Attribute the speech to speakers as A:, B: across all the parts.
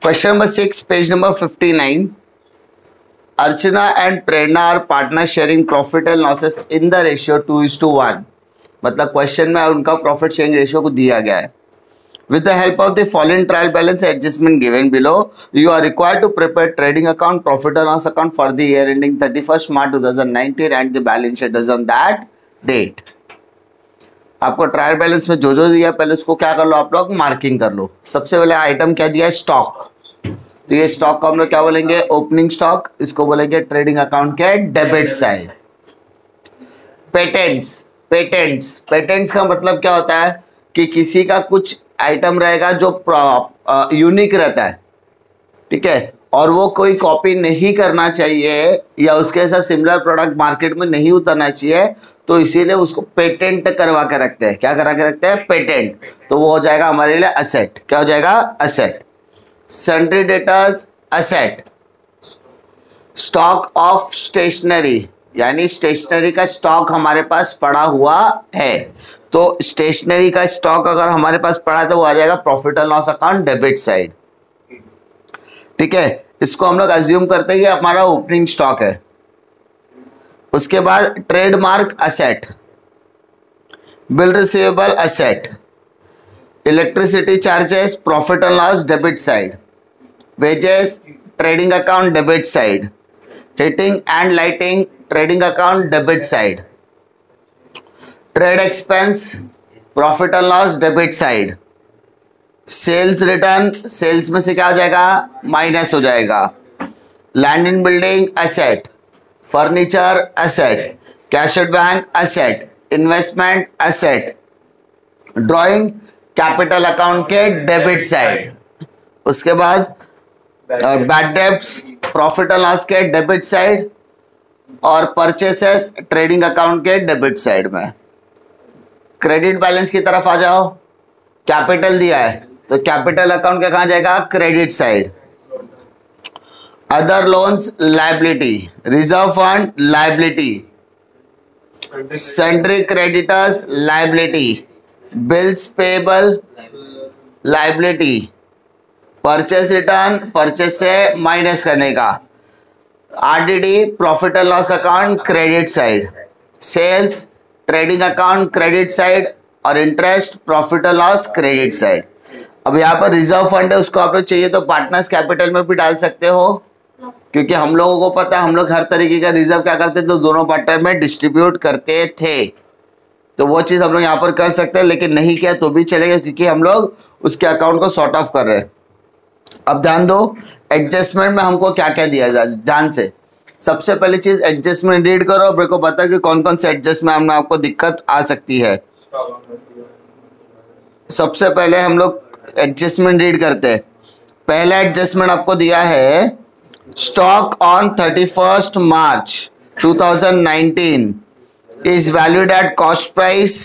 A: Question number 6, page number 59. Archana and Prerna are partners sharing profit and losses in the ratio 2:1. मतलब question में उनका profit sharing ratio को दिया गया है. With the help of the following trial balance adjustment given below, you are required to prepare trading account, profit and loss account for the year ending 31st March 2019 and the balance sheet is on that date. आपको trial balance में जो दिया पहले उसको क्या कर लो, आप लोग मार्किंग कर लो. सबसे पहले आइटम क्या दिया है, स्टॉक. तो ये स्टॉक को हम लोग क्या बोलेंगे, ओपनिंग स्टॉक. इसको बोलेंगे ट्रेडिंग अकाउंट के डेबिट साइड. पेटेंट्स का मतलब क्या होता है कि किसी का कुछ आइटम रहेगा जो यूनिक रहता है, ठीक है, और वो कोई कॉपी नहीं करना चाहिए या उसके साथ सिमिलर प्रोडक्ट मार्केट में नहीं उतरना चाहिए, तो इसीलिए उसको पेटेंट करवा के रखते हैं. क्या करा के रखते हैं, पेटेंट. तो वो हो जाएगा हमारे लिए असेट. क्या हो जाएगा, asset. Sundry debtors asset. Stock of stationery, यानी स्टेशनरी का स्टॉक हमारे पास पड़ा हुआ है. तो स्टेशनरी का स्टॉक अगर हमारे पास पड़ा है तो वो आ जाएगा profit and loss account debit side. ठीक है, इसको हम लोग अज्यूम करते हैं कि हमारा ओपनिंग स्टॉक है. उसके बाद trademark asset, bill receivable asset, electricity charges profit and loss debit side, wages trading account debit side, heating and lighting trading account debit side, trade expense profit and loss debit side, sales return sales में से क्या हो जाएगा, minus हो जाएगा, land in building asset, furniture asset, cash at bank asset, investment asset, drawing capital account के debit side. उसके बाद bad debts profit and loss के डेबिट साइड और परचेसेस ट्रेडिंग अकाउंट के डेबिट साइड में. क्रेडिट बैलेंस की तरफ आ जाओ. कैपिटल दिया है तो कैपिटल अकाउंट के कहां जाएगा, credit side. Other loans liability, reserve fund liability, sundry creditors liability, bills payable liability, purchase return purchase से माइनस करने का, RDD profit and loss account credit side, sales trading account credit side और interest profit and loss credit side. अब यहाँ पर reserve fund है, उसको आप लोग चाहिए तो पार्टनर्स कैपिटल में भी डाल सकते हो, क्योंकि हम लोगों को पता है हम लोग हर तरीके का रिजर्व क्या करते थे, तो दोनों पार्टनर में डिस्ट्रीब्यूट करते थे. तो वो चीज़ हम लोग यहाँ पर कर सकते हैं, लेकिन नहीं किया तो भी चलेगा क्योंकि हम लोग उसके अकाउंट को सॉर्ट ऑफ कर रहे हैं. अब ध्यान दो, एडजस्टमेंट में हमको क्या क्या दिया जाए ध्यान से. सबसे पहली चीज एडजस्टमेंट रीड करो, मेरे को पता है कि कौन कौन से एडजस्टमेंट में आपको दिक्कत आ सकती है. सबसे पहले हम लोग एडजस्टमेंट रीड करते हैं. पहला एडजस्टमेंट आपको दिया है, stock on 31st March 2019 is valued at cost price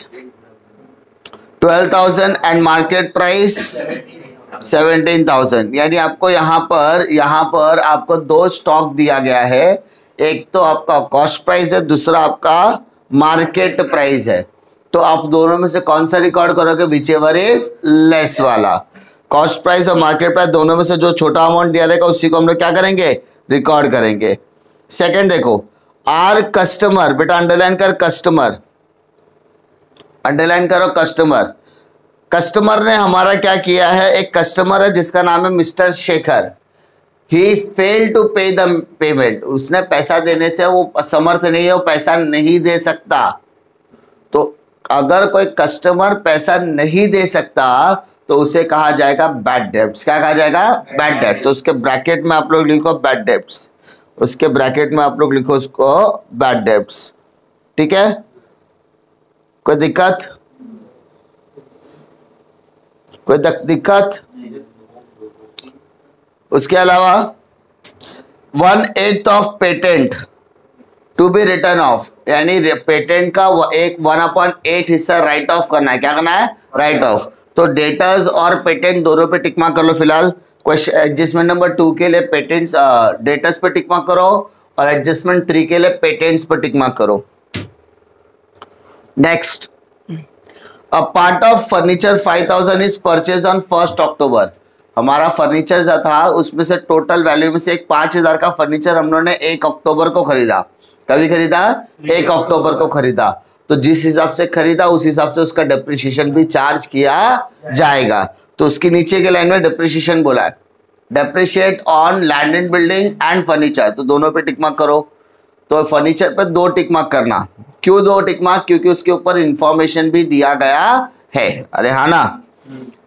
A: 12,000 and market price 17,000. यानी आपको यहाँ पर आपको दो स्टॉक दिया गया है. एक तो आपका कॉस्ट प्राइस है, दूसरा आपका मार्केट प्राइस है. तो आप दोनों में से कौन सा रिकॉर्ड करोगे, विच एवर इज लेस वाला. कॉस्ट प्राइस और मार्केट प्राइस दोनों में से जो छोटा अमाउंट दिया रहेगा उसी को हम लोग क्या करेंगे, रिकॉर्ड करेंगे. सेकंड देखो, आर कस्टमर, बेटा अंडरलाइन कर, कस्टमर अंडरलाइन करो. कस्टमर ने हमारा क्या किया है, एक कस्टमर है जिसका नाम है mister Shekhar. He fail to pay the payment, उसने पैसा देने से वो समर्थ नहीं है, वो पैसा नहीं दे सकता. तो अगर कोई कस्टमर पैसा नहीं दे सकता तो उसे कहा जाएगा बैड डेब्ट्स. क्या कहा जाएगा, बैड डेब्ट्स. उसके ब्रैकेट में आप लोग लिखो बैड डेब्ट्स, उसके ब्रैकेट में आप लोग लिखो उसको बैड डेब्ट्स. ठीक है, कोई दिक्कत, कोई दिक्कत. उसके अलावा 1/8 of patent to be written off, यानी पेटेंट का 1/8 हिस्सा राइट ऑफ करना है. क्या करना है, राइट ऑफ. तो डेटर्स और पेटेंट दोनों पे टिक मार्क कर लो. फिलहाल क्वेश्चन एडजस्टमेंट नंबर 2 के लिए पेटेंट्स डेटर्स पे टिक मार्क करो और एडजस्टमेंट 3 के लिए पेटेंट्स पे टिक मार्क करो. Next, A part of furniture 5,000 is purchased on 1st October. हमारा फर्नीचर जो था उसमें से टोटल वैल्यू में से एक 5,000 का फर्नीचर हम लोगों ने 1 अक्टूबर को खरीदा। कभी खरीदा? 1 अक्टूबर को खरीदा। तो जिस हिसाब से खरीदा उस हिसाब से उसका डिप्रिसिएशन भी चार्ज किया जाएगा। तो उसके नीचे के लाइन में डिप्रिसिएशन बोला है, depreciate on land and building and furniture, तो दोनों पे टिक मार्क करो। तो फर्नीचर पे 2 टिक मार्क करना। क्यों 2 टिक मार्क? क्योंकि उसके ऊपर इंफॉर्मेशन भी दिया गया है। अरे हाँ ना।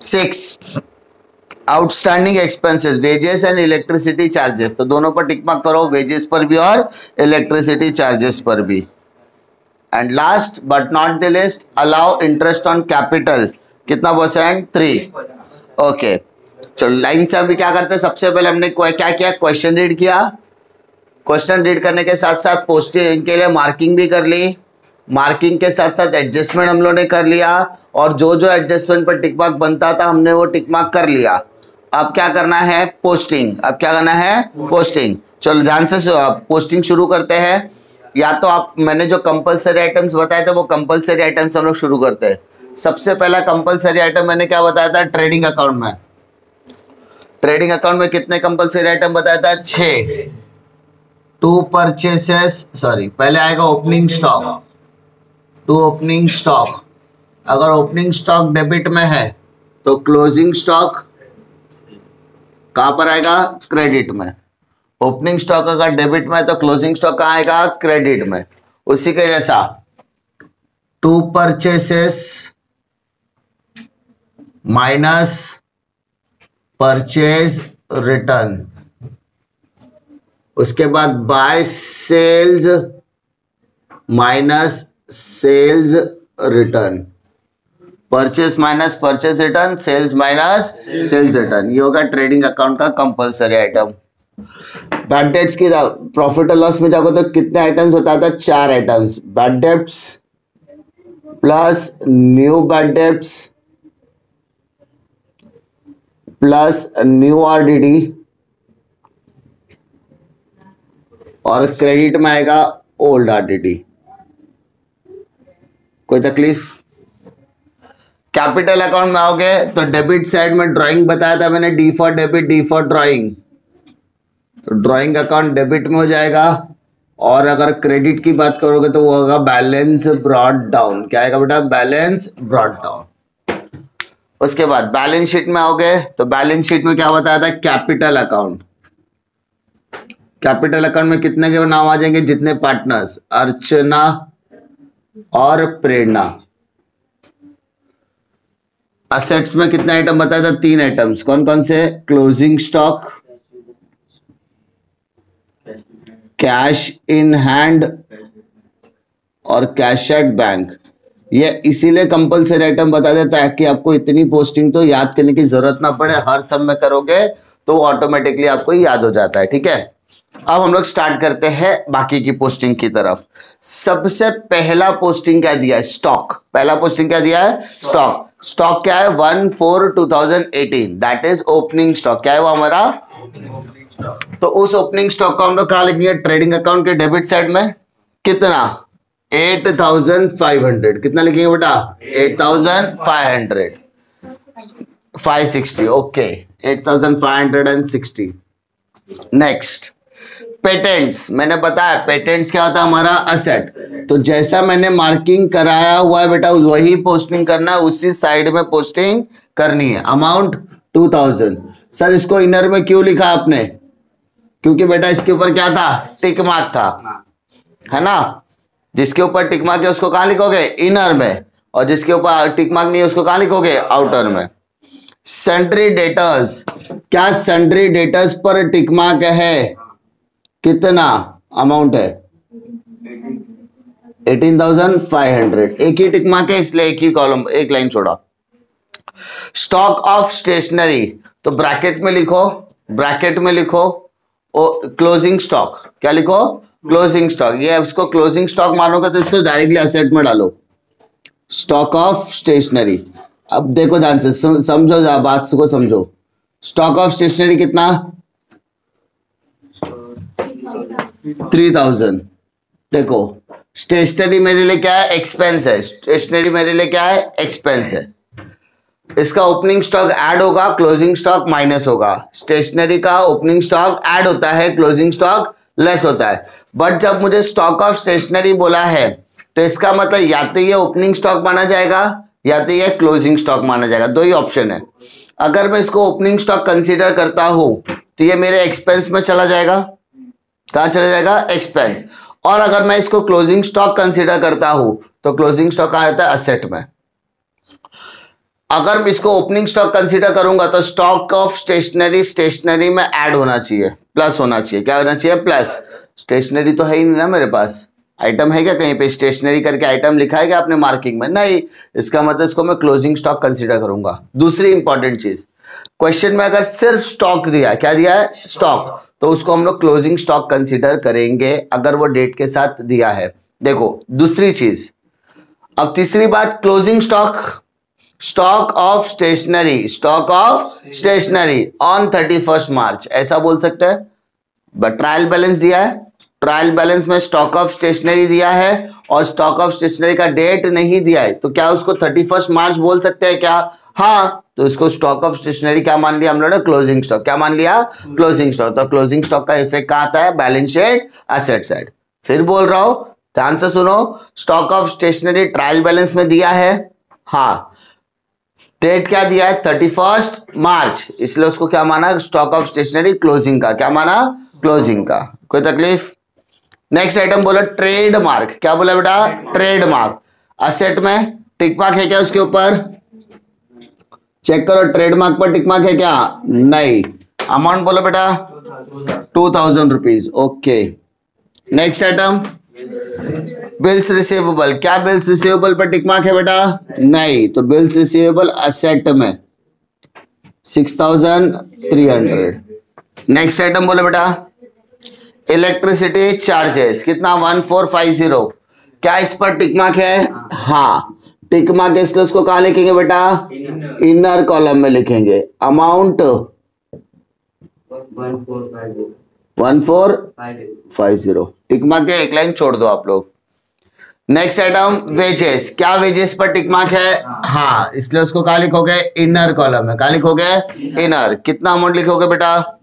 A: 6 outstanding expenses, wages and electricity charges, तो दोनों पर टिक मार्क करो, वेजेस पर भी और इलेक्ट्रिसिटी चार्जेस पर भी। And last but not the list, allow interest on capital, कितना %? 3। ओके, चलो लाइन से अभी क्या करते हैं, सबसे पहले हमने क्या किया, क्वेश्चन रीड किया। क्वेश्चन रीड करने के साथ साथ पोस्टिंग के लिए मार्किंग भी कर ली, मार्किंग के साथ साथ एडजस्टमेंट हम लोगों ने कर लिया, और जो जो एडजस्टमेंट पर टिक मार्क बनता था हमने वो टिक मार्क कर लिया। अब क्या करना है, पोस्टिंग। अब क्या करना है, पोस्टिंग। चलो ध्यान से पोस्टिंग शुरू करते हैं। या तो आप, मैंने जो कंपलसरी आइटम्स बताए थे वो कंपलसरी आइटम्स हम लोग शुरू करते हैं। सबसे पहला कंपलसरी आइटम मैंने क्या बताया था, ट्रेडिंग अकाउंट में। ट्रेडिंग अकाउंट में कितने कंपलसरी आइटम बताया था, 6। 2 परचेसेस, सॉरी पहले आएगा ओपनिंग स्टॉक, 2 ओपनिंग स्टॉक। अगर ओपनिंग स्टॉक डेबिट में है तो क्लोजिंग स्टॉक कहां पर आएगा, क्रेडिट में। ओपनिंग स्टॉक अगर डेबिट में है तो क्लोजिंग स्टॉक कहां आएगा, क्रेडिट में। उसी के जैसा 2 परचेसेस माइनस परचेज रिटर्न, उसके बाद by sales minus sales return, purchase minus purchase return, sales minus sales return. ये होगा ट्रेडिंग अकाउंट का कंपलसरी आइटम। बैड डेट्स की प्रॉफिट और लॉस में जाओगे तो कितने आइटम्स होता था, 4 items. Bad debts plus new bad debts plus new RDD, और क्रेडिट में आएगा ओल्ड आरडीडी। कोई तकलीफ? कैपिटल अकाउंट में आओगे तो डेबिट साइड में ड्राइंग बताया था मैंने, D for debit, D for drawing, तो ड्राइंग अकाउंट डेबिट में हो जाएगा। और अगर क्रेडिट की बात करोगे तो वो होगा बैलेंस ब्रॉट डाउन। क्या आएगा बेटा, बैलेंस ब्रॉट डाउन। उसके बाद बैलेंस शीट में आओगे तो बैलेंस शीट में क्या बताया था, कैपिटल अकाउंट। कैपिटल अकाउंट में कितने के नाम आ जाएंगे, जितने पार्टनर्स, अर्चना और प्रेरणा। असेट्स में कितने आइटम बताया था, 3 आइटम्स। कौन कौन से, closing stock, cash in hand और कैश एट बैंक। ये इसीलिए कंपलसरी आइटम बता देता है कि आपको इतनी पोस्टिंग तो याद करने की जरूरत ना पड़े, हर सब में करोगे तो ऑटोमेटिकली आपको याद हो जाता है। ठीक है, अब हम लोग स्टार्ट करते हैं बाकी की पोस्टिंग की तरफ। सबसे पहला पोस्टिंग क्या दिया है, स्टॉक। पहला पोस्टिंग क्या दिया है, स्टॉक। स्टॉक क्या है, 1/4/2018, दैट इज ओपनिंग स्टॉक। क्या है वो हमारा, तो उस ओपनिंग स्टॉक को हम लोग कहां लिखेंगे, ट्रेडिंग अकाउंट के डेबिट साइड में। कितना, 8,500। कितना लिखेंगे बेटा, 8,500, 560। ओके, 8,560। Next, patents. मैंने बताया पेटेंट्स क्या होता है, हमारा असेट। तो जैसा मैंने मार्किंग कराया हुआ है बेटा वही पोस्टिंग करना है, उसी साइड में पोस्टिंग करनी है। अमाउंट 2,000। सर इसको इनर में क्यों लिखा आपने, क्योंकि बेटा इसके ऊपर क्या था, टिक मार्क था, है ना। जिसके ऊपर टिक मार्क है उसको कहां लिखोगे, इनर में, और जिसके ऊपर टिक मार्क नहीं है उसको कहां लिखोगे, आउटर में। सन्ड्री डेटर्स, क्या सन्ड्री डेटर्स पर टिक मार्क है, कितना अमाउंट है, 18,500। एक ही टिक मार्क है इसलिए एक ही कॉलम, एक लाइन छोड़ा। स्टॉक ऑफ स्टेशनरी, तो ब्रैकेट में लिखो, ब्रैकेट में लिखो क्लोजिंग स्टॉक। क्या लिखो, क्लोजिंग स्टॉक। ये उसको क्लोजिंग स्टॉक मानोगे तो इसको डायरेक्टली असेट में डालो, स्टॉक ऑफ स्टेशनरी। अब देखो ध्यान से समझो, बात को समझो। स्टॉक ऑफ स्टेशनरी कितना, 3,000। देखो स्टेशनरी मेरे लिए क्या है, एक्सपेंस है। स्टेशनरी मेरे लिए क्या है, एक्सपेंस है। इसका ओपनिंग स्टॉक ऐड होगा, क्लोजिंग स्टॉक माइनस होगा। स्टेशनरी का ओपनिंग स्टॉक ऐड होता है, क्लोजिंग स्टॉक लेस होता है। बट जब मुझे स्टॉक ऑफ स्टेशनरी बोला है तो इसका मतलब या तो ये ओपनिंग स्टॉक माना जाएगा या तो ये क्लोजिंग स्टॉक माना जाएगा, दो ही ऑप्शन है। अगर मैं इसको ओपनिंग स्टॉक कंसीडर करता हूं तो ये मेरे एक्सपेंस में चला जाएगा। कहां चला जाएगा? एक्सपेंस। और अगर मैं इसको क्लोजिंग स्टॉक कंसीडर करता हूं तो क्लोजिंग स्टॉक कहां रहता है? असेट में। अगर मैं इसको ओपनिंग स्टॉक कंसीडर करूंगा तो स्टॉक ऑफ स्टेशनरी में ऐड होना चाहिए, प्लस होना चाहिए। क्या होना चाहिए? प्लस। स्टेशनरी तो है ही नहीं ना मेरे पास। आइटम है क्या कहीं पे स्टेशनरी करके आइटम लिखा है क्या आपने मार्किंग में? नहीं। इसका मतलब इसको मैं क्लोजिंग स्टॉक कंसीडर करूंगा। दूसरी इंपॉर्टेंट चीज, क्वेश्चन में अगर सिर्फ स्टॉक दिया है, क्या दिया है? स्टॉक, तो उसको हम लोग क्लोजिंग स्टॉक कंसीडर करेंगे अगर वो डेट के साथ दिया है। देखो दूसरी चीज। अब तीसरी बात, closing stock, stock of stationery on 31 March, ऐसा बोल सकते हैं। बट ट्रायल बैलेंस दिया है, ट्रायल बैलेंस में स्टॉक ऑफ स्टेशनरी दिया है और स्टॉक ऑफ स्टेशनरी का डेट नहीं दिया है, तो क्या उसको 31 मार्च बोल सकते हैं क्या? हाँ। तो इसको स्टॉक ऑफ स्टेशनरी क्या मान लिया हम लोगों ने? Closing stock. क्या मान लिया? Closing stock. तो क्लोजिंग स्टॉक का इफेक्ट कहां आता है? Balance sheet, asset side. फिर बोल रहा हूं, ध्यान से सुनो। Stock of stationery trial balance में दिया है, हाँ। डेट क्या दिया है? 31 मार्च, इसलिए उसको क्या माना? स्टॉक ऑफ स्टेशनरी क्लोजिंग का। क्या माना? क्लोजिंग का। कोई तकलीफ? नेक्स्ट आइटम बोला ट्रेडमार्क। क्या बोला बेटा? ट्रेडमार्क। असेट में टिक मार्क है क्या उसके ऊपर? चेक करो, ट्रेडमार्क पर टिक मार्क है क्या? नहीं। अमाउंट बोलो बेटा? 2000 rupees. Okay. Next item bills receivable. क्या बिल्स रिसीवेबल पर टिक मार्क है बेटा? नहीं। तो बिल्स रिसीवेबल असेट में 6300। नेक्स्ट आइटम बोलो बेटा? Electricity charges. कितना? 1450। क्या इस पर टिक मार्क है? हाँ, टिक मार्क है, इसलिए उसको कहां लिखेंगे बेटा? इनर कॉलम में लिखेंगे। अमाउंट 1450। टिक मार्क है, एक लाइन छोड़ दो आप लोग। Next item wages. क्या वेजेस पर टिक मार्क है? हाँ, इसलिए उसको कहां लिखोगे? इनर कॉलम में। कहां लिखोगे? इनर। कितना अमाउंट लिखोगे बेटा?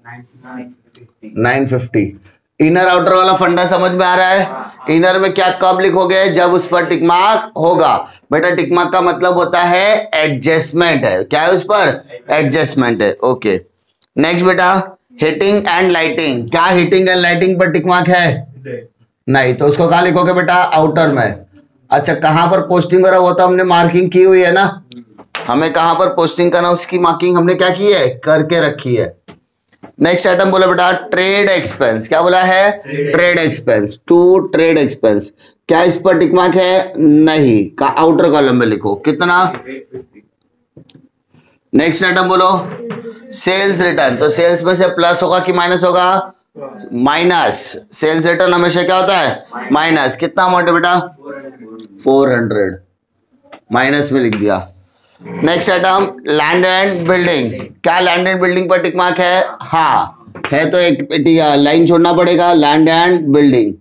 A: 950। इनर आउटर वाला फंडा समझ में आ रहा है? इनर में क्या कब लिखोगे? जब उस पर टिक मार्क होगा। बेटा टिक मार्क का मतलब होता है एडजस्टमेंट है। क्या है उस पर? एडजस्टमेंट है। ओके। नेक्स्ट बेटा हीटिंग एंड लाइटिंग। क्या हीटिंग एंड लाइटिंग पर टिक मार्क है? नहीं। तो उसको कहां लिखोगे बेटा? आउटर में। अच्छा, कहां पर पोस्टिंग हो रहा है वो तो हमने मार्किंग की हुई है ना। हमें कहां पर पोस्टिंग करना उसकी मार्किंग हमने क्या की है? करके रखी है। नेक्स्ट आइटम बोला बेटा ट्रेड एक्सपेंस। क्या बोला है? Trade expense. To trade expense. क्या इस पर टिक मार्क है? नहीं। का आउटर कॉलम में लिखो। कितना? नेक्स्ट आइटम बोलो सेल्स रिटर्न। तो सेल्स में से प्लस होगा कि माइनस होगा? माइनस। सेल्स रिटर्न हमेशा क्या होता है? माइनस। कितना अमाउंट है बेटा? 400। माइनस में लिख दिया। Next item land and building. क्या लैंड एंड बिल्डिंग पर टिक मार्क है? हाँ है, तो एक लाइन छोड़ना पड़ेगा। लैंड एंड बिल्डिंग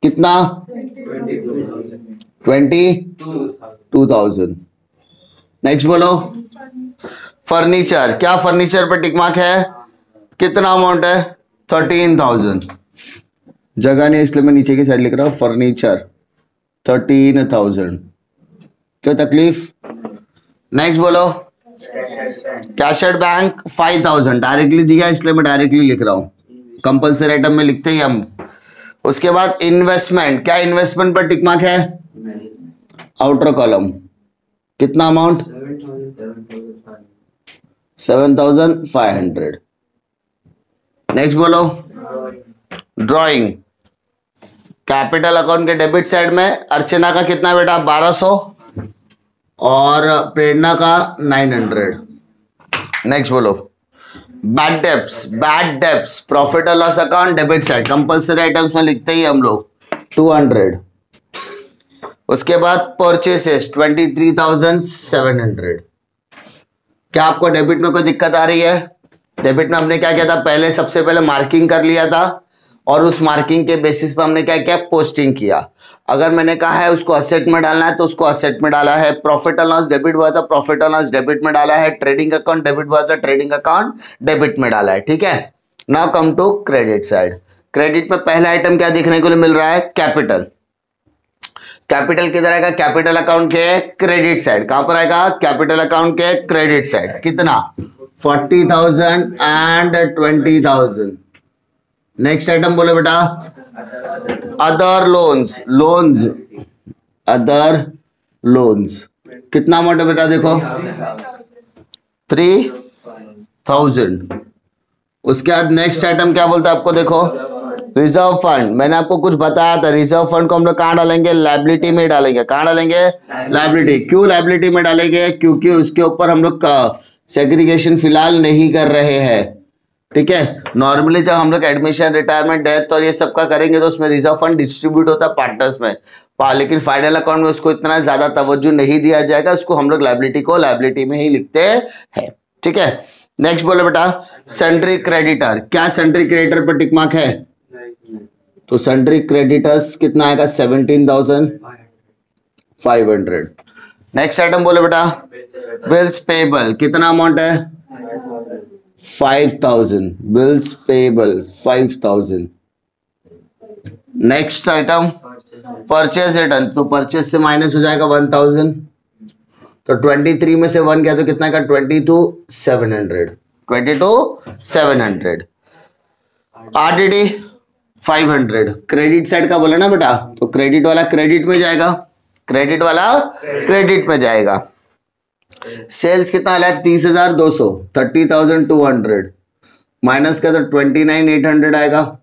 A: कितना? 22,000। नेक्स्ट बोलो फर्नीचर। क्या फर्नीचर पर टिक मार्क है? कितना अमाउंट है? 13,000। जगह नहीं इसलिए मैं नीचे की साइड लिख रहा हूं। फर्नीचर 13,000। क्या तकलीफ? नेक्स्ट बोलो कैश एट बैंक 5,000। डायरेक्टली दिया इसलिए मैं डायरेक्टली लिख रहा हूं, कंपल्सरी आइटम में लिखते ही हम। उसके बाद इन्वेस्टमेंट। क्या इन्वेस्टमेंट पर टिक मार्क है? Outer column. कितना अमाउंट? 7,500। नेक्स्ट बोलो ड्राइंग। कैपिटल अकाउंट के डेबिट साइड में अर्चना का कितना बेटा? 1200 और प्रेरणा का 900। नेक्स्ट बोलो bad debts. Bad debts profit और loss account debit side, compulsory items में लिखते ही हम लोग 200। उसके बाद परचेसेस 23,700। क्या आपको डेबिट में कोई दिक्कत आ रही है? डेबिट में हमने क्या किया था? पहले सबसे पहले मार्किंग कर लिया था और उस मार्किंग के बेसिस पर हमने क्या किया? पोस्टिंग किया। अगर मैंने कहा है उसको असेट में डालना है तो उसको असेट में डाला है, प्रॉफिट एंड लॉस डेबिट हुआ था प्रॉफिट एंड लॉस डेबिट में डाला है, ट्रेडिंग अकाउंट डेबिट हुआ था ट्रेडिंग अकाउंट डेबिट में डाला है, ठीक है। Now come to credit side. Credit में पहला आइटम क्या देखने को मिल रहा है, कैपिटल। कैपिटल किधर आएगा, कैपिटल अकाउंट के क्रेडिट साइड। कहां पर आएगा, कैपिटल अकाउंट के क्रेडिट साइड। कितना, 40,000 एंड 20,000। नेक्स्ट आइटम बोले बेटा, other loans, loans, other loans. कितना अमाउंट है बेटा, देखो 3,000। उसके बाद नेक्स्ट आइटम क्या बोलता है आपको, देखो रिजर्व फंड। मैंने आपको कुछ बताया था, रिजर्व फंड को हम लोग कहां डालेंगे, लायबिलिटी में डालेंगे। कहां डालेंगे, लायबिलिटी। क्यों लायबिलिटी में डालेंगे, क्योंकि उसके ऊपर हम लोग सेग्रीगेशन फिलहाल नहीं कर रहे हैं, ठीक है। नॉर्मली जब हम लोग एडमिशन, रिटायरमेंट, डेथ और ये सब का करेंगे तो उसमें रिजर्व फंड डिस्ट्रीब्यूट होता है पार्टनर्स में, लेकिन फाइनल अकाउंट में उसको इतना ज्यादा तवज्जो नहीं दिया जाएगा, उसको हम लोग लायबिलिटी को लायबिलिटी में ही लिखते हैं, ठीक है। नेक्स्ट बोले बेटा, सेंट्री क्रेडिटर। क्या सेंट्री क्रेडिटर पर टिक मार्क है, तो सेंट्री क्रेडिटर्स कितना आएगा, 17,500। नेक्स्ट आइटम बोले बेटा, बिल्स पेबल। कितना अमाउंट है, 5,000। Bills payable 5,000। Next item purchase return, तो परचेज से माइनस हो जाएगा 1,000, तो 23 में से 1 गया तो कितना का, 22,700। 22,700। आरडीडी 500। क्रेडिट साइड का बोला ना बेटा, तो क्रेडिट वाला क्रेडिट में जाएगा, क्रेडिट वाला क्रेडिट में जाएगा। सेल्स कितना आया, 30,200, 30,200 माइनस का तो 29,800 आएगा।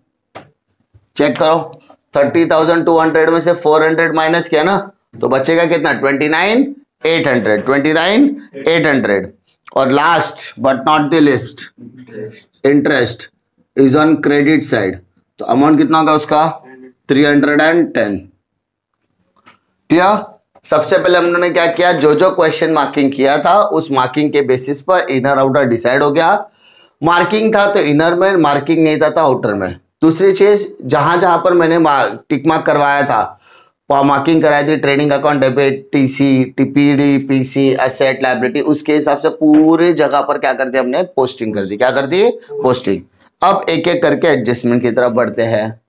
A: चेक करो, 30,200 में से 400 माइनस किया ना, तो बचेगा कितना, 29,800। 29,800। और last but not the list, interest is on credit side, तो अमाउंट कितना होगा उसका, 310। क्लियर। सबसे पहले हम लोगों ने क्या किया, जो जो क्वेश्चन मार्किंग किया था उस मार्किंग के बेसिस पर इनर आउटर डिसाइड हो गया। मार्किंग था तो इनर में, मार्किंग नहीं था तो आउटर में। दूसरी चीज, जहां जहां पर मैंने टिक मार्क करवाया था, मार्किंग कराई थी, trading account debit, TC, TPD, PC, asset, liability, उसके हिसाब से पूरे जगह पर क्या कर दिया हमने, पोस्टिंग कर दी। क्या कर दी, पोस्टिंग। अब एक एक करके एडजस्टमेंट की तरफ बढ़ते हैं।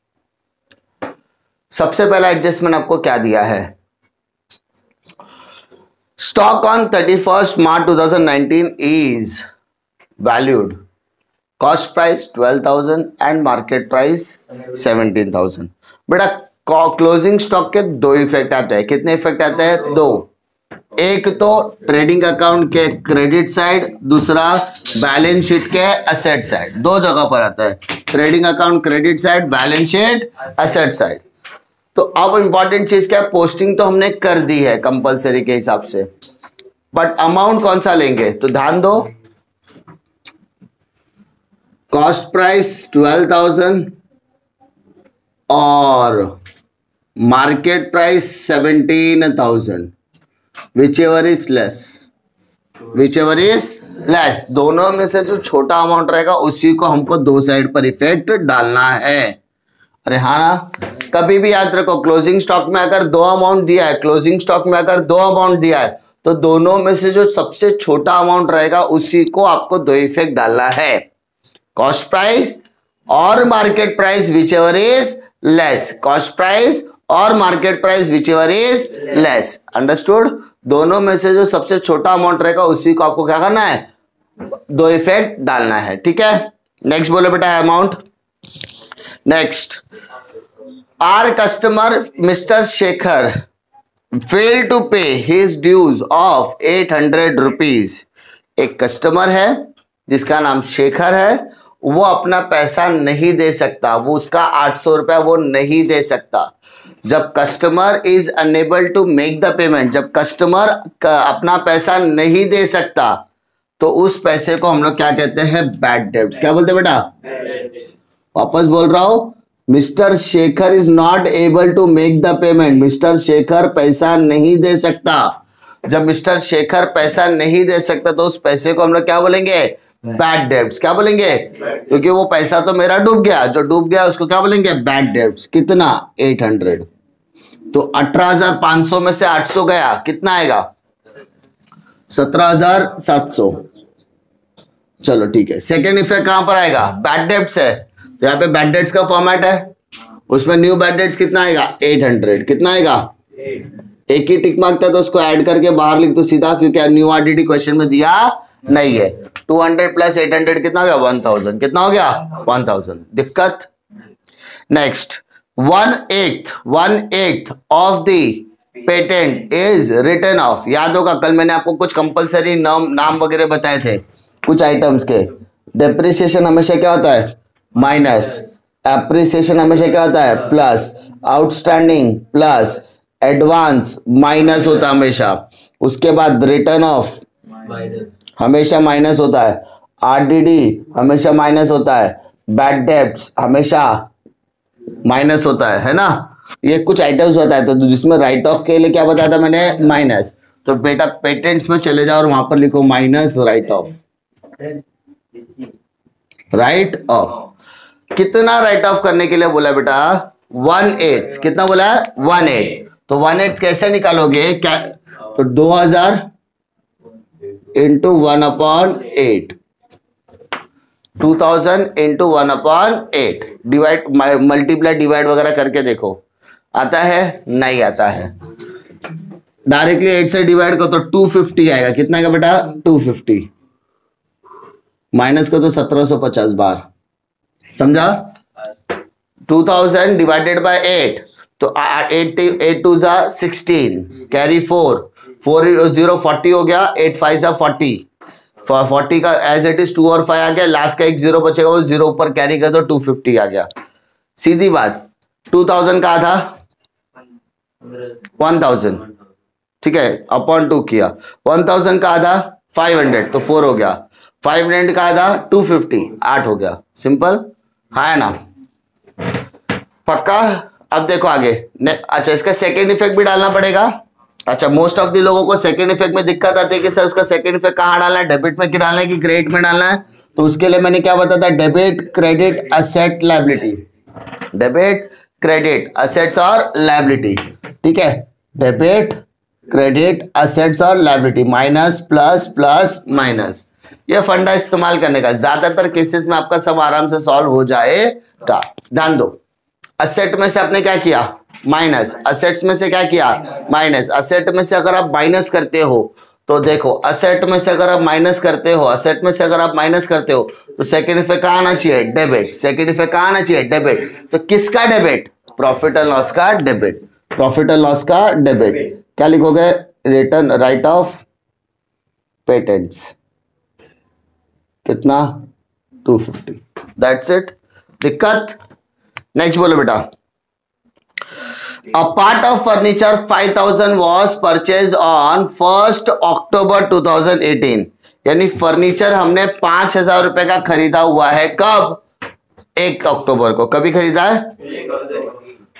A: सबसे पहला एडजस्टमेंट आपको क्या दिया है, stock on 31st March 2019 is valued, cost price 12,000 and market price 17,000। बेटा क्लोजिंग स्टॉक के दो इफेक्ट आते हैं। कितने इफेक्ट आते हैं, दो। एक तो ट्रेडिंग अकाउंट के क्रेडिट साइड, दूसरा बैलेंस शीट के एसेट साइड। दो जगह पर आता है, trading account credit side, balance sheet asset side. तो अब इंपॉर्टेंट चीज क्या है, पोस्टिंग तो हमने कर दी है कंपलसरी के हिसाब से, बट अमाउंट कौन सा लेंगे, तो ध्यान दो, कॉस्ट प्राइस 12,000 और market price 17,000, whichever is less, whichever is less। दोनों में से जो छोटा अमाउंट रहेगा उसी को हमको दो साइड पर इफेक्ट डालना है। अरे हाँ ना, कभी भी याद रखो, क्लोजिंग स्टॉक में अगर दो अमाउंट दिया है, क्लोजिंग स्टॉक में अगर दो अमाउंट दिया है, तो दोनों में से जो सबसे छोटा अमाउंट रहेगा उसी को आपको दो इफेक्ट डालना है, कॉस्ट प्राइस और market price whichever is less, cost price और market price whichever is less। Understood. दोनों में से जो सबसे छोटा अमाउंट रहेगा उसी को आपको क्या करना है, दो इफेक्ट डालना है, ठीक है। नेक्स्ट बोलो बेटा amount. Next, our customer mister Shekhar fail to pay his dues of 800 rupees. एक कस्टमर है जिसका नाम शेखर है, वो अपना पैसा नहीं दे सकता, वो उसका 800 रुपया वो नहीं दे सकता। जब customer is unable to make the payment, जब कस्टमर अपना पैसा नहीं दे सकता तो उस पैसे को हम लोग क्या कहते हैं, बैड डेब्ट्स। क्या बोलते हैं बेटा, वापस बोल रहा हूं, mister Shekhar is not able to make the payment, mister Shekhar पैसा नहीं दे सकता। जब मिस्टर शेखर पैसा नहीं दे सकता तो उस पैसे को हम लोग क्या बोलेंगे, बैड डेब्ट्स। क्या बोलेंगे, क्योंकि वो पैसा तो मेरा डूब गया, जो डूब गया उसको क्या बोलेंगे, बैड डेब्ट्स। कितना, 800। तो 18,500 में से 800 गया, कितना आएगा? 17,700। चलो ठीक है। सेकेंड इफेक्ट कहां पर आएगा? बैड डेब्ट्स है, तो यहाँ पे बैड डेब्ट्स का फॉर्मेट है, उसमें न्यू बैड डेब्ट्स कितना आएगा? 800। कितना आएगा? एक ही टिक मार्क था तो उसको ऐड करके बाहर लिख दो सीधा, क्योंकि न्यू आरडीडी क्वेश्चन में दिया नहीं है। 200 प्लस 800 कितना हो गया? 1000। कितना हो गया? 1000। दिक्कत? Next, 1/8 of the patent is return of. याद होगा कल मैंने आपको कुछ कंपलसरी नाम वगैरह बताए थे कुछ आइटम्स के। डेप्रिसिएशन हमेशा क्या होता है? माइनस। एप्रिसिएशन हमेशा क्या होता है? Plus. Outstanding plus. Advance minus होता है हमेशा। उसके बाद रिटर्न ऑफ हमेशा माइनस होता है। आरडीडी हमेशा माइनस होता है। बैड डेब्ट्स हमेशा माइनस होता है ना। ये कुछ आइटम्स बताए थे, तो जिसमें राइट ऑफ के लिए क्या बताया था मैंने? माइनस। तो बेटा पेटेंट्स में चले जाओ और वहां पर लिखो minus right of. Right of कितना राइट ऑफ करने के लिए बोला बेटा? 1/8। कितना बोला है? 1/8। तो 1/8 कैसे निकालोगे? क्या? तो 2000 into 1/8, 2000 into 1/8 divide multiply divide वगैरह करके देखो आता है? नहीं आता है। डायरेक्टली 8 से डिवाइड करो तो 250 आएगा। कितना आएगा बेटा? 250। माइनस को तो 1750 बार। समझा? 2000 डिवाइडेड बाय 8, तो 8 2 जा 16, कैरी 4 0 40 हो गया। 8 5 जा 40, 40 का एज इट इज 2 और 5 आ गया। लास्ट का एक 0 बचेगा, वो 0 ऊपर कैरी कर दो, 250 आ गया। सीधी बात। 2000 का आधा 1000, ठीक है, अपॉन 2 किया। 1000 का आधा 500, तो 4 हो गया। 500 का आधा 250, 8 हो गया। सिंपल है ना? पक्का? अब देखो आगे। अच्छा, इसका सेकेंड इफेक्ट भी डालना पड़ेगा। अच्छा, मोस्ट ऑफ द लोगों को सेकेंड इफेक्ट में दिक्कत आती है कि सर उसका सेकेंड इफेक्ट कहाँ डालना है? डेबिट में डालना है कि क्रेडिट में डालना है? तो उसके लिए मैंने क्या बताया था? Debit credit asset liability. Debit credit assets और लायबिलिटी, ठीक है। डेबिट क्रेडिट एसेट्स और liability, minus plus plus minus. ये फंडा इस्तेमाल करने का, ज्यादातर केसेस में आपका सब आराम से सॉल्व हो जाएगा। ध्यान दो। असेट में से आपने क्या किया? माइनस। असेट्स में से क्या किया? माइनस। असेट में से अगर आप माइनस करते हो तो देखो, असेट में से अगर आप माइनस करते हो, असेट में से अगर आप माइनस करते हो तो सेकेंड इफेक्ट कहाँ आना चाहिए? डेबिट। सेकेंड इफेक्ट कहाँ आना चाहिए? डेबिट। तो किसका डेबिट? प्रॉफिट एंड लॉस का डेबिट। प्रॉफिट एंड लॉस का डेबिट। क्या लिखोगे? Return right of patents. कितना? 250। That's it. दिक्कत? नेक्स्ट बोलो बेटा। A part of furniture 5000 was purchased on 1st October 2018। यानी फर्नीचर हमने 5000 रुपए का खरीदा हुआ है। कब? 1 अक्टूबर को। कभी खरीदा है?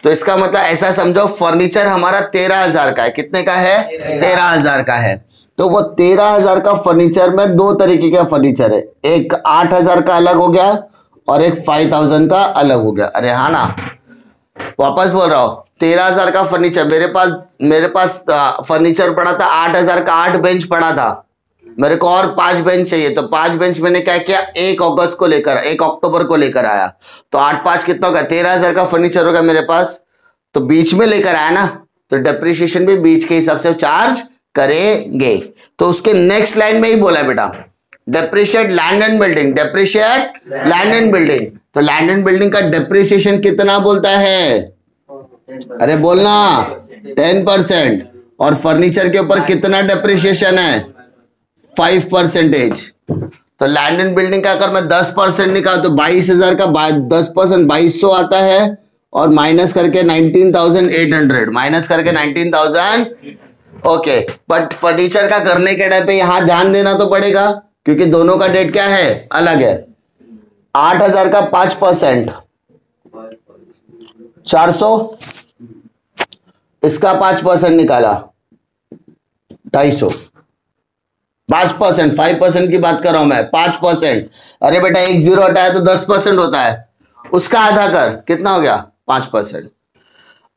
A: तो इसका मतलब ऐसा समझो, फर्नीचर हमारा 13000 का है। कितने का है? 13000 का है। तो वो 13000 का फर्नीचर में दो तरीके का फर्नीचर है, एक 8000 का अलग हो गया और एक 5000 का अलग हो गया। अरे हाँ ना, वापस बोल रहा हूं, 13000 का फर्नीचर मेरे पास फर्नीचर पड़ा था 8000 का, 8 बेंच पड़ा था। मेरे को और 5 बेंच चाहिए, तो 5 बेंच मैंने क्या किया, 1 अक्टूबर को लेकर आया। तो 8 5 कितना होगा? 13000 का फर्नीचर होगा मेरे पास, तो बीच में लेकर आया ना, तो डेप्रिसिएशन भी बीच के हिसाब से चार्ज करेंगे। तो उसके नेक्स्ट लाइन में ही बोला है बेटा, depreciate land and building. Depreciate land and building, तो लैंड एंड बिल्डिंग का डेप्रिसिएशन कितना बोलता है? अरे बोलना, 10%। और फर्नीचर के ऊपर कितना डेप्रिसिएशन है? 5%। तो लैंड एंड बिल्डिंग का अगर मैं 10% निकाल तो 22000 का 10% 2200 आता है, और माइनस करके 19800, माइनस करके 19000। ओके, बट फर्नीचर का करने के टाइम पे यहां ध्यान देना तो पड़ेगा, क्योंकि दोनों का डेट क्या है? अलग है। 8000 का 5%, 400। इसका 5% निकाला, 250। 5%, 5% की बात कर रहा हूं मैं, 5%। अरे बेटा, एक 0 हटाया तो 10% होता है, उसका आधा कर, कितना हो गया? 5%।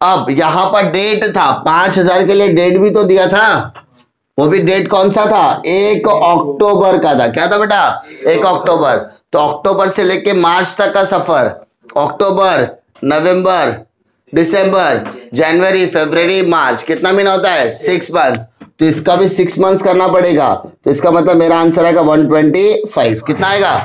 A: अब यहां पर डेट था 5,000 के लिए, डेट भी तो दिया था, वो भी डेट कौन सा था, 1 अक्टूबर का था। क्या था बेटा, 1 अक्टूबर। तो अक्टूबर से लेके मार्च तक का सफर, अक्टूबर, नवंबर, दिसंबर, जनवरी, फरवरी, मार्च, कितना महीना होता है, 6 मंथ्स। तो इसका भी 6 मंथ्स करना पड़ेगा। तो इसका मतलब मेरा आंसर आएगा 125। कितना आएगा,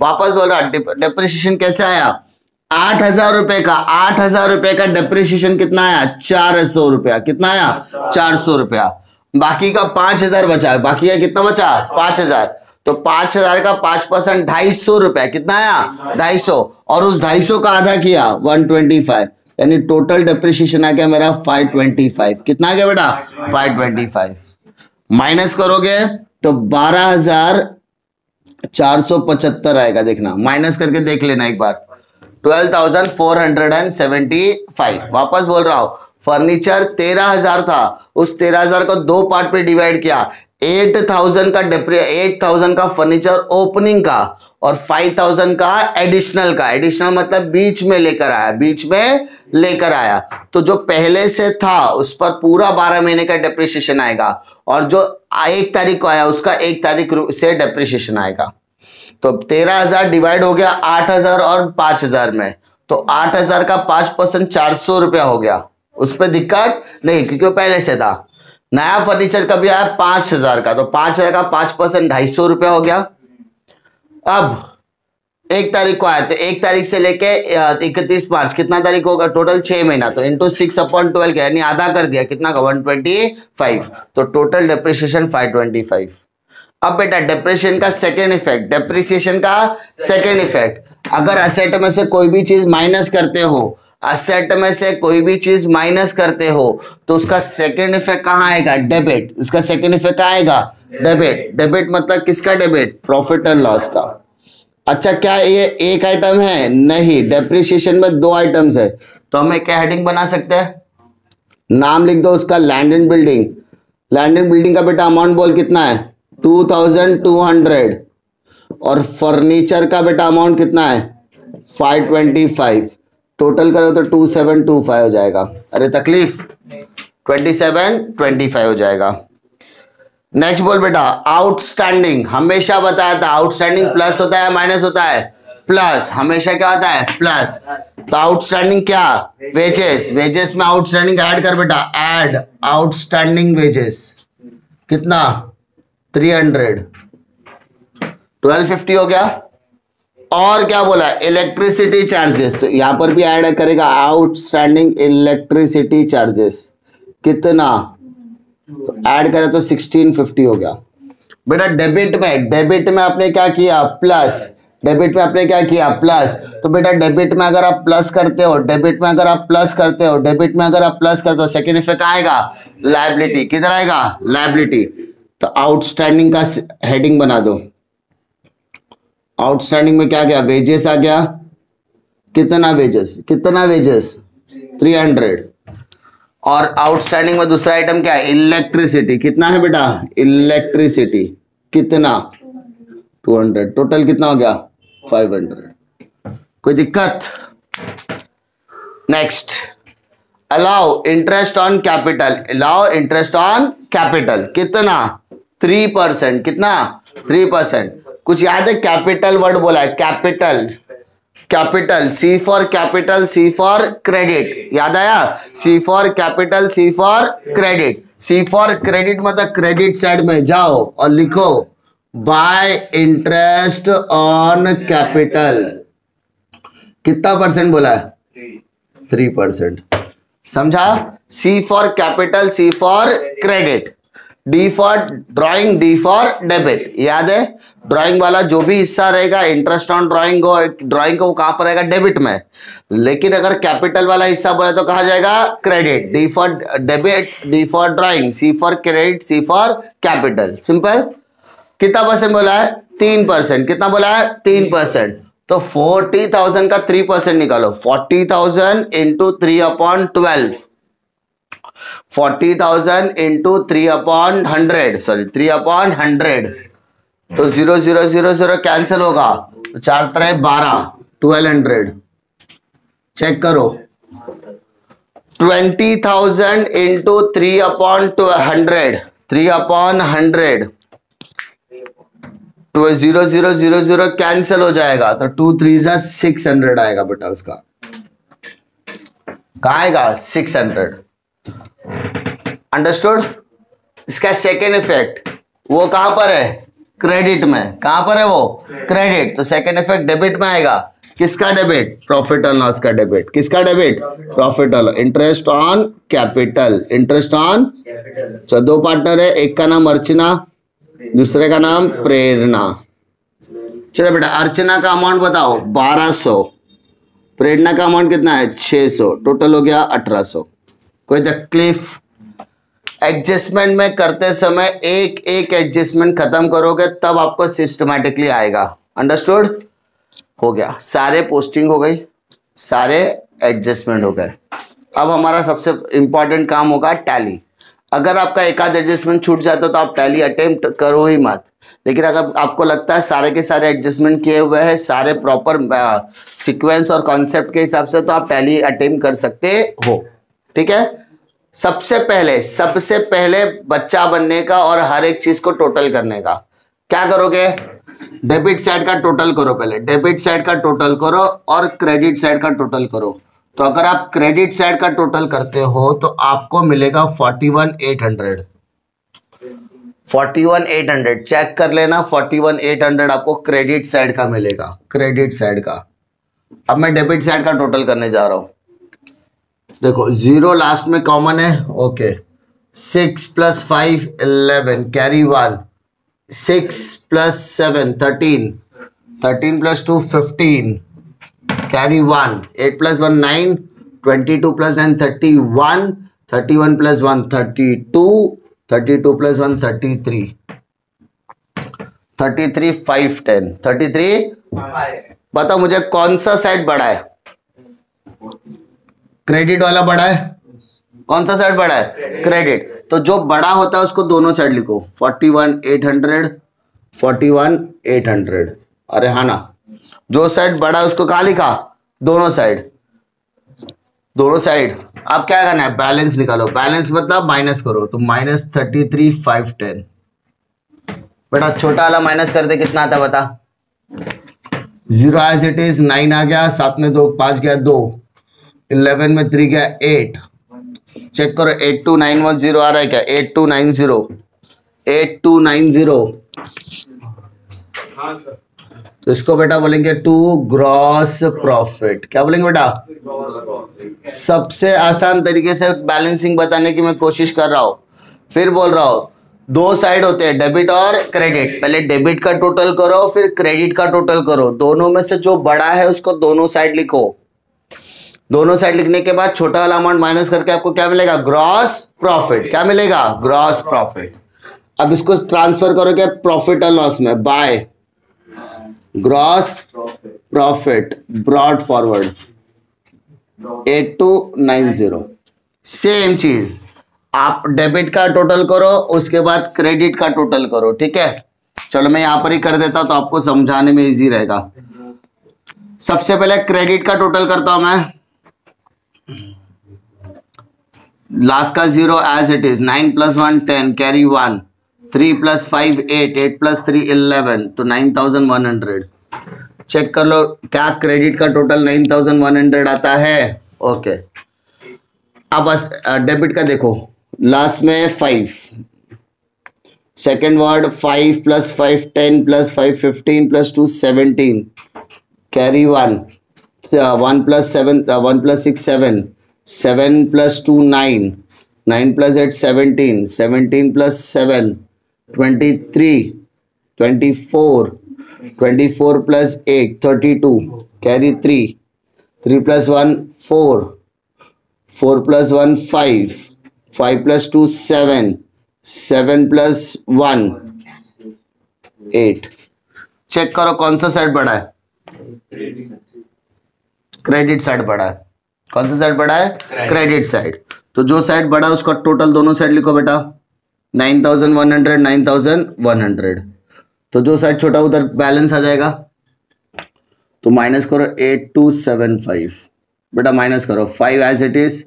A: वापस बोल रहा, डेप्रिसिएशन कैसे आया, 8,000 रुपए का, 8,000 रुपए का डेप्रिसिएशन कितना आया, 400 रुपया। कितना आया, 400 रुपया। बाकी का 5,000 बचा, बाकी का कितना बचा, 5,000। तो 5,000 का 5% 250 रुपया, कितना आया, 250, और उस 250 का आधा किया 125, यानी टोटल डेप्रिसिएशन आ गया मेरा 525। कितना आ गया बेटा, 525। माइनस करोगे तो 12,475 आएगा। देखना, माइनस करके देख लेना एक बार, 12,475। वापस बोल रहा हूं, फर्नीचर 13,000 था, उस 13,000 को 2 पार्ट पे डिवाइड किया, 8,000 का फर्नीचर ओपनिंग का और 5,000 का एडिशनल का। एडिशनल मतलब बीच में लेकर आया, बीच में लेकर आया। तो जो पहले से था उस पर पूरा 12 महीने का डेप्रिसिएशन आएगा, और जो 1 तारीख को आया उसका 1 तारीख से डेप्रिसिएशन आएगा। तो 13,000 डिवाइड हो गया 8,000 और 5,000 में, तो 8,000 का 5% 400 रुपया हो गया। उस पर दिक्कत नहीं, क्योंकि वो पहले से था। नया फर्नीचर का भी आया 5,000 का, तो 5,000 का 5% 250 रुपया हो गया। अब 1 तारीख को आया, तो 1 तारीख से लेके 31 मार्च कितना तारीख होगा, टोटल 6 महीना, तो इंटू 6/12 का, यानी आधा कर दिया, कितना का, 125। तो टोटल डेप्रिसिएशन 525। अब बेटा डेप्रिसिएशन का सेकेंड इफेक्ट, डेप्रिसिएशन का सेकेंड इफेक्ट, अगर असेट में से कोई भी चीज माइनस करते हो, असेट में से कोई भी चीज माइनस करते हो, तो उसका सेकेंड इफेक्ट कहां आएगा, डेबिट। इसका सेकेंड इफेक्ट आएगा डेबिट। डेबिट मतलब किसका डेबिट, प्रॉफिट एंड लॉस का। अच्छा, क्या ये एक आइटम है, नहीं, डेप्रिसिएशन में 2 आइटम्स है। तो हमें क्या हेडिंग बना सकते हैं, नाम लिख दो उसका, land and building. Land and building का बेटा अमाउंट बोल कितना है, 2,200, और फर्नीचर का बेटा अमाउंट कितना है, 525। टोटल करो तो 2725 हो जाएगा। अरे तकलीफ, 2725 हो जाएगा। नेक्स्ट बोल बेटा, आउटस्टैंडिंग। हमेशा बताया था आउटस्टैंडिंग प्लस होता है माइनस होता है, प्लस, हमेशा क्या होता है, प्लस। तो आउटस्टैंडिंग क्या, वेजेस। वेजेस में आउटस्टैंडिंग ऐड कर बेटा, ऐड आउटस्टैंडिंग वेजेस, कितना, 300, 1250 हो गया। और क्या बोला, इलेक्ट्रिसिटी चार्जेस, तो यहां पर भी ऐड करेगा आउटस्टैंडिंग इलेक्ट्रिसिटी चार्जेस, कितना, तो ऐड करें तो 1650 हो गया। बेटा डेबिट में आपने क्या किया, प्लस। डेबिट में आपने क्या किया, प्लस। तो बेटा डेबिट में अगर आप प्लस करते हो, डेबिट में अगर आप प्लस करते हो, डेबिट में अगर आप प्लस करते हो, सेकेंड इफेक्ट आएगा लायबिलिटी। किधर आएगा, लायबिलिटी। तो आउटस्टैंडिंग का हेडिंग बना दो। आउटस्टैंडिंग में क्या गया, वेजेस आ गया, कितना वेजेस, 300। और आउटस्टैंडिंग में दूसरा आइटम क्या है, इलेक्ट्रिसिटी। कितना है बेटा, इलेक्ट्रिसिटी, कितना, 200। टोटल कितना हो गया, 500। कोई दिक्कत। Next, allow interest on capital. Allow interest on capital, कितना, 3%। कितना, 3%। कुछ याद है, कैपिटल वर्ड बोला है, capital. Capital, C for capital, C for credit. याद आया, C for capital, C for credit. C for credit मतलब क्रेडिट साइड में जाओ और लिखो बाय इंटरेस्ट ऑन कैपिटल। कितना परसेंट बोला है, 3%। समझा, C for capital, C for credit, D for drawing, D for debit. याद है, ड्राइंग वाला जो भी हिस्सा रहेगा, इंटरेस्ट ऑन ड्राइंग को कहां पर रहेगा, डेबिट में। लेकिन अगर कैपिटल वाला हिस्सा बोला तो कहा जाएगा credit. D for debit, D for drawing, C for credit, C for capital. Simple. कितना परसेंट बोला है, 3%। कितना बोला है, 3%। तो 40,000 का 3% निकालो, 40,000 इंटू 3/12, 40,000 इंटू 3/100, सॉरी 3/100। तो 0 0 0 0 कैंसिल होगा, तो 4 3 12, 1200। चेक करो, 20,000 इंटू 3/100, 3/100, तो 0,0,0,0 कैंसिल हो जाएगा, तो 2 3 600 आएगा बेटा। उसका कहा आएगा 600। अंडरस्टूड। इसका सेकेंड इफेक्ट वो कहां पर है, क्रेडिट में। कहां पर है वो, क्रेडिट। तो सेकेंड इफेक्ट डेबिट में आएगा। किसका डेबिट, प्रॉफिट और लॉस का डेबिट। किसका डेबिट, प्रॉफिट और interest on capital, interest on. तो दो पार्टनर है, एक का नाम अर्चना, दूसरे का नाम प्रेरणा। चलो बेटा, अर्चना का अमाउंट बताओ 1200, प्रेरणा का अमाउंट कितना है 600, टोटल हो गया 1800। कोई तकलीफ। एडजस्टमेंट में करते समय एक एक एडजस्टमेंट खत्म करोगे तब आपको सिस्टमैटिकली आएगा। अंडरस्टूड। हो गया, सारे पोस्टिंग हो गई, सारे एडजस्टमेंट हो गए। अब हमारा सबसे इंपॉर्टेंट काम होगा टैली। अगर आपका एक आध एडजस्टमेंट छूट जाता तो आप टैली अटेम्प्ट करो ही मत, लेकिन अगर आपको लगता है सारे के सारे एडजस्टमेंट किए हुए हैं, सारे प्रॉपर सीक्वेंस और कॉन्सेप्ट के हिसाब से, तो आप टैली अटेम्प्ट कर सकते हो। ठीक है। सबसे पहले बच्चा बनने का और हर एक चीज को टोटल करने का क्या करोगे, डेबिट साइड का टोटल करो। पहले डेबिट साइड का टोटल करो और क्रेडिट साइड का टोटल करो। तो अगर आप क्रेडिट साइड का टोटल करते हो तो आपको मिलेगा 41,800। 41,800 चेक कर लेना, 41,800 आपको क्रेडिट साइड का मिलेगा, क्रेडिट साइड का। अब मैं डेबिट साइड का टोटल करने जा रहा हूं। देखो 0 लास्ट में कॉमन है, ओके। 6 + 5 11, कैरी 1। 6 + 7 13, 13 + 2 15, कैरी 1। 8 + 1 9, 22 + 9 31, 31 + 1 32, 32 + 1 33, 33 5 10, 33 बताओ मुझे कौन सा साइड बड़ा है, क्रेडिट वाला बड़ा है। कौन सा साइड बड़ा है, क्रेडिट। तो जो बड़ा होता है उसको दोनों साइड लिखो, 41,800, 41,800। अरे हाँ ना, जो साइड बड़ा है उसको कहाँ लिखा, दोनों साइड, दोनों साइड। अब क्या करना है, बैलेंस निकालो। बैलेंस मतलब माइनस करो, तो -33 5 10। बेटा छोटा वाला माइनस कर दे, कितना आता बता। 0 एज इट इज, 9 आ गया, 7 में 2 5 गया 2, 11 में 3 गया 8। चेक करो 8290 आ रहा है क्या, 8290, 8290। हाँ सर। तो इसको बेटा बोलेंगे टू ग्रॉस प्रॉफिट। क्या बोलेंगे बेटा, सबसे आसान तरीके से बैलेंसिंग बताने की मैं कोशिश कर रहा हूं। फिर बोल रहा हूं, दो साइड होते हैं डेबिट और क्रेडिट। पहले डेबिट का टोटल करो, फिर क्रेडिट का टोटल करो। दोनों में से जो बड़ा है उसको दोनों साइड लिखो। दोनों साइड लिखने के बाद छोटा वाला अमाउंट माइनस करके आपको क्या मिलेगा, ग्रॉस प्रॉफिट। क्या मिलेगा, ग्रॉस प्रॉफिट। अब इसको ट्रांसफर करोगे प्रॉफिट और लॉस में, by gross profit brought forward 8290। Same चीज आप डेबिट का टोटल करो, उसके बाद क्रेडिट का टोटल करो। ठीक है, चलो मैं यहां पर ही कर देता हूं तो आपको समझाने में इजी रहेगा। सबसे पहले क्रेडिट का टोटल करता हूं मैं। लास्ट का 0 एज इट इज, 9 + 1 10, कैरी 1, 3 + 5 8, 8 + 3 11, तो 9100। चेक कर लो क्या क्रेडिट का टोटल 9100 आता है। ओके, अब बस डेबिट का देखो, लास्ट में 5, second word 5 + 5 10 + 5 15 + 2 17, carry 1, 1 + 7 1 + 6 7, 7 + 2 9, 9 + 8 17, 17 + 7 23, 24, 24 + 8 32, carry 3, 3 + 1 4, 4 + 1 5, 5 + 2 7, 7 + 1 8। Check करो कौन सा साइड बड़ा है, क्रेडिट साइड बड़ा है। कौन सा साइड बड़ा है, क्रेडिट साइड। तो जो साइड बड़ा है उसका टोटल दोनों साइड लिखो बेटा, 9100 9100। तो जो साइड छोटा उधर बैलेंस आ जाएगा, तो माइनस करो 8275। बेटा माइनस करो 5 एज इट इज,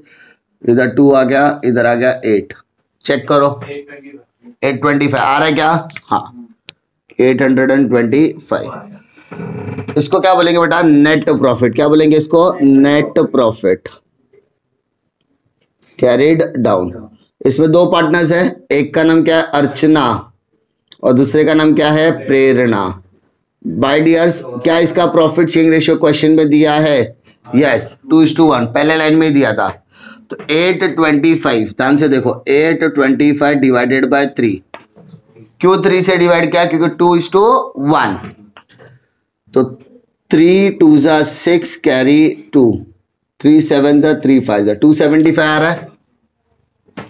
A: इधर 2 आ गया, इधर आ गया 8। चेक करो 825 आ रहा है क्या? हाँ 825। इसको क्या बोलेंगे बेटा? Net profit. क्या बोलेंगे इसको? Net profit carried down. इसमें 2 पार्टनर्स है, एक का नाम क्या है? अर्चना, और दूसरे का नाम क्या है? प्रेरणा। बाय डियर्स, क्या इसका प्रॉफिट शेयरिंग रेशियो क्वेश्चन में दिया है? यस 2:1 पहले लाइन में ही दिया था। तो 825, ध्यान से देखो 825 डिवाइडेड बाय 3। क्यों 3 से डिवाइड किया? क्योंकि 2:1। तो 3 2 जा 6 कैरी 2, 3 7 जा 3 5 जा 275 आ रहा है,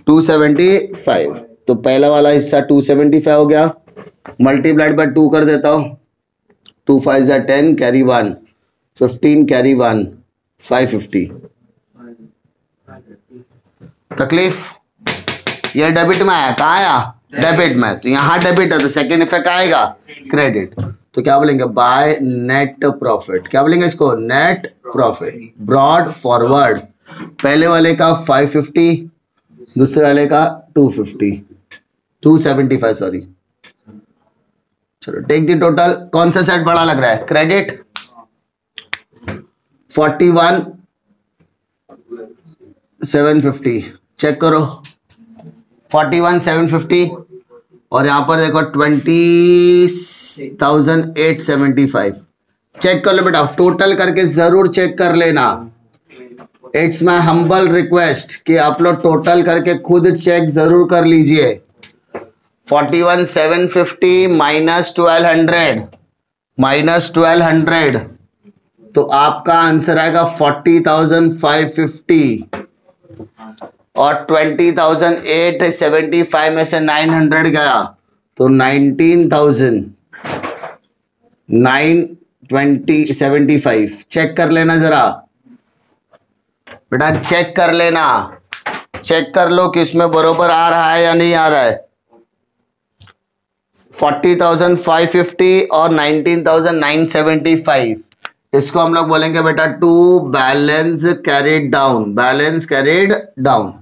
A: 275। तो पहला वाला हिस्सा 275 हो गया, मल्टीप्लाइड बाय 2 कर देता हूं, 2 5 जा 10 कैरी 1, 15 कैरी 1, 550। तकलीफ? ये डेबिट में आया, कहाँ आया? डेबिट में। तो यहां डेबिट है तो सेकेंड इफेक्ट आएगा क्रेडिट। तो क्या बोलेंगे? By net profit. क्या बोलेंगे इसको? Net profit. ब्रॉड फॉरवर्ड, पहले वाले का 550, दूसरे वाले का 250, 275 सॉरी। चलो टेक द टोटल। कौन सा सेट बड़ा लग रहा है? क्रेडिट 41,750। चेक करो 41,750, और यहां पर देखो 20,875। चेक कर लो बेटा, टोटल करके जरूर चेक कर लेना। इट्स माई हम्बल रिक्वेस्ट कि आप लोग टोटल करके खुद चेक जरूर कर लीजिए। 41,750 माइनस 1200 तो आपका आंसर आएगा 40,550, और 20,875 में से 900 गया तो 19,975। चेक कर लेना जरा बेटा, चेक कर लेना, चेक कर लो कि इसमें बरोबर आ रहा है या नहीं आ रहा है। 40,550 और 19,975, इसको हम लोग बोलेंगे बेटा to balance carried down. Balance carried down.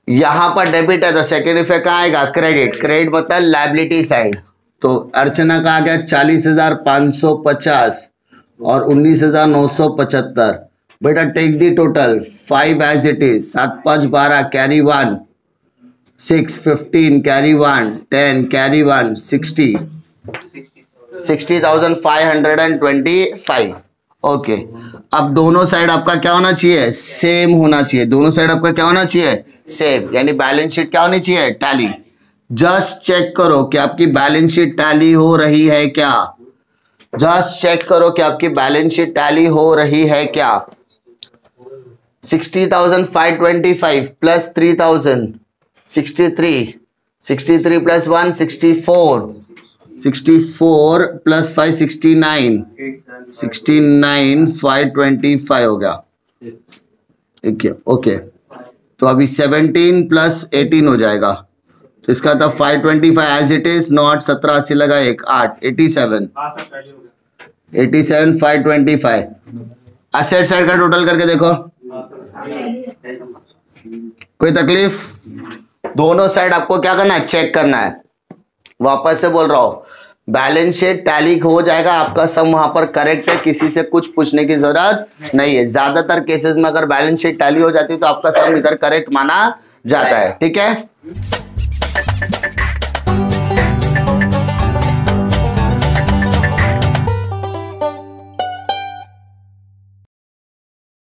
A: यहां पर डेबिट है तो सेकेंड इफेक्ट कहां आएगा? क्रेडिट। क्रेडिट मतलब लायबिलिटी साइड। तो अर्चना का आ गया 40,550 और 19,975। बेटा take the total 5 as it is. 7 5 12 carry 1, 6 15 carry 1, 10 carry 1, 60, 60,525। Okay, अब दोनों साइड आपका क्या होना चाहिए? सेम होना चाहिए। दोनों साइड आपका क्या होना चाहिए? सेम, यानी बैलेंस शीट क्या होनी चाहिए? टैली। जस्ट चेक करो कि आपकी बैलेंस शीट टैली हो रही है क्या। जस्ट चेक करो कि आपकी बैलेंस शीट टैली हो रही है क्या। 60,525 प्लस 3,000 63, 63 प्लस 1 64, 64 प्लस 5 69, 69 525 हो गया। ओके, तो अभी 17 प्लस 18 हो जाएगा। तो इसका था 525 एज इट इज, नॉट 17 80 लगा 1 8 87, 87 525। असेट साइड का टोटल करके देखो, कोई तकलीफ? दोनों साइड आपको क्या करना है? चेक करना है। वापस से बोल रहा हूं, बैलेंस शीट टैली हो जाएगा, आपका सम वहां पर करेक्ट है, किसी से कुछ पूछने की जरूरत नहीं है। ज्यादातर केसेस में अगर बैलेंस शीट टैली हो जाती है तो आपका सम इधर करेक्ट माना जाता है। ठीक है।